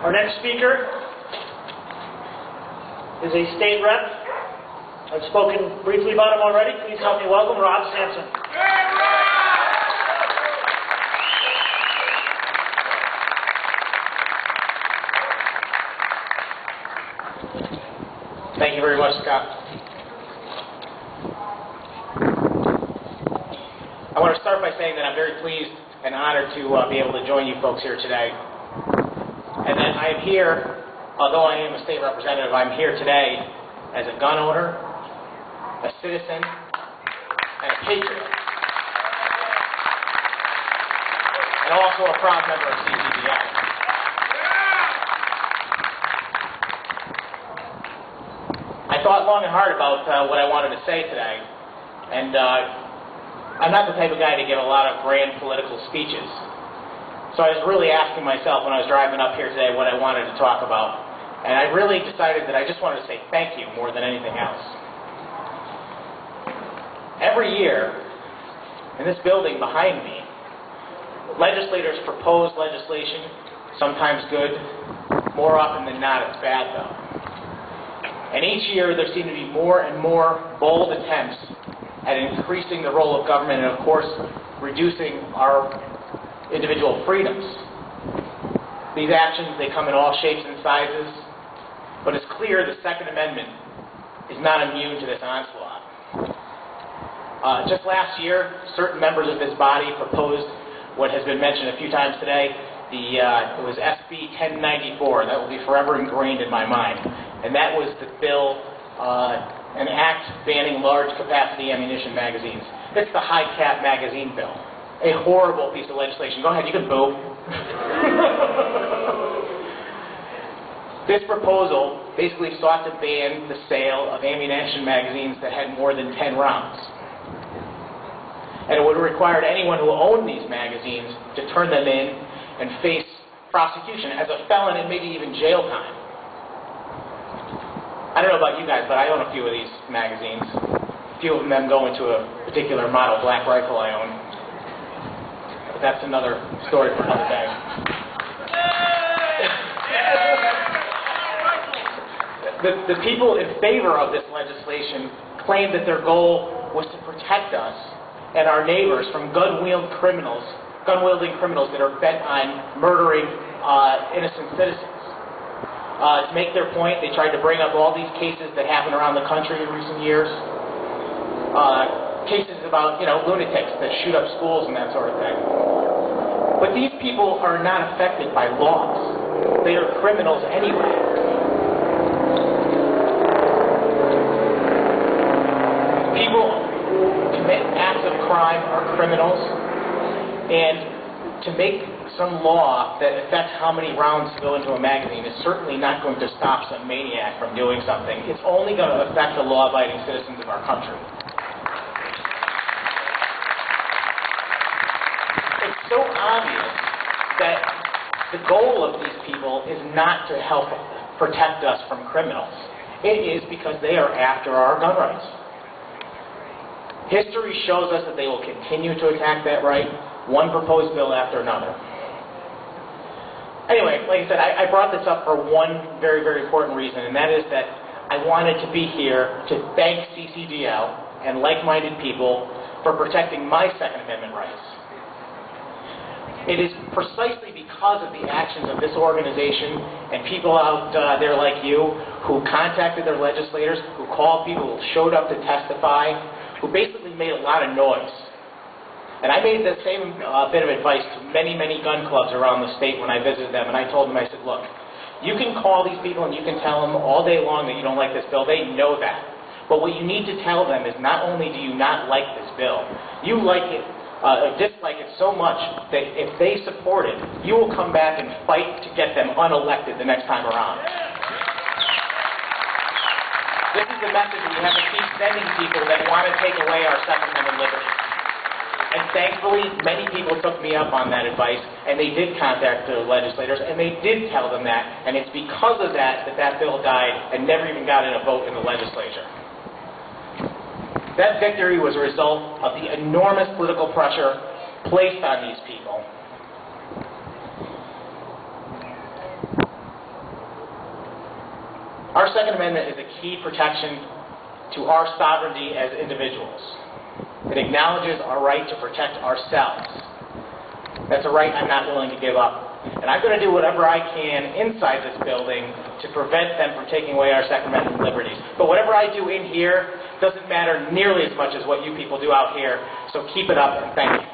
Our next speaker is a state rep. I've spoken briefly about him already. Please help me welcome Rob Sampson. Thank you very much, Scott. I want to start by saying that I'm very pleased and honored to be able to join you folks here today. And that I am here, although I am a state representative, I'm here today as a gun owner, a citizen, and a patriot. And also a proud member of CCDL. I thought long and hard about what I wanted to say today, and I'm not the type of guy to give a lot of grand political speeches. So I was really asking myself when I was driving up here today what I wanted to talk about, and I really decided that I just wanted to say thank you more than anything else. Every year, in this building behind me, legislators propose legislation, sometimes good, more often than not it's bad though. And each year there seem to be more and more bold attempts at increasing the role of government and, of course, reducing our individual freedoms. These actions, they come in all shapes and sizes, but it's clear the Second Amendment is not immune to this onslaught. Just last year, certain members of this body proposed what has been mentioned a few times today. It was SB 1094. That will be forever ingrained in my mind. And that was the bill, an act banning large capacity ammunition magazines. It's the high cap magazine bill. A horrible piece of legislation. Go ahead, you can boo. This proposal basically sought to ban the sale of ammunition magazines that had more than 10 rounds. And it would have required anyone who owned these magazines to turn them in and face prosecution as a felon and maybe even jail time. I don't know about you guys, but I own a few of these magazines. A few of them go into a particular model black rifle I own. But that's another story for another day. The people in favor of this legislation claim that their goal was to protect us and our neighbors from gun-wielding criminals that are bent on murdering innocent citizens. To make their point, they tried to bring up all these cases that happen around the country in recent years. Cases about, lunatics that shoot up schools and that sort of thing. But these people are not affected by laws. They are criminals anyway. People who commit acts of crime are criminals, and to make some law that affects how many rounds go into a magazine is certainly not going to stop some maniac from doing something. It's only going to affect the law-abiding citizens of our country. It's so obvious that the goal of these people is not to help protect us from criminals. It is because they are after our gun rights. History shows us that they will continue to attack that right, one proposed bill after another. Anyway, like I said, I brought this up for one very, very important reason, and that is that I wanted to be here to thank CCDL and like-minded people for protecting my Second Amendment rights. It is precisely because of the actions of this organization and people out there like you who contacted their legislators, who called people, who showed up to testify, who basically made a lot of noise. And I made the same bit of advice to many, many gun clubs around the state when I visited them, and I told them, I said, look, you can call these people and you can tell them all day long that you don't like this bill. They know that. But what you need to tell them is not only do you not like this bill, you like it, dislike it so much that if they support it, you will come back and fight to get them unelected the next time around. This is the message that you have to keep sending people that want to take away our Second Amendment liberties. And thankfully, many people took me up on that advice, and they did contact the legislators, and they did tell them that, and it's because of that that that bill died and never even got in a vote in the legislature. That victory was a result of the enormous political pressure placed on these people. Our Second Amendment is a key protection to our sovereignty as individuals. It acknowledges our right to protect ourselves. That's a right I'm not willing to give up. And I'm going to do whatever I can inside this building to prevent them from taking away our Second Amendment liberties. But whatever I do in here doesn't matter nearly as much as what you people do out here, so keep it up and thank you.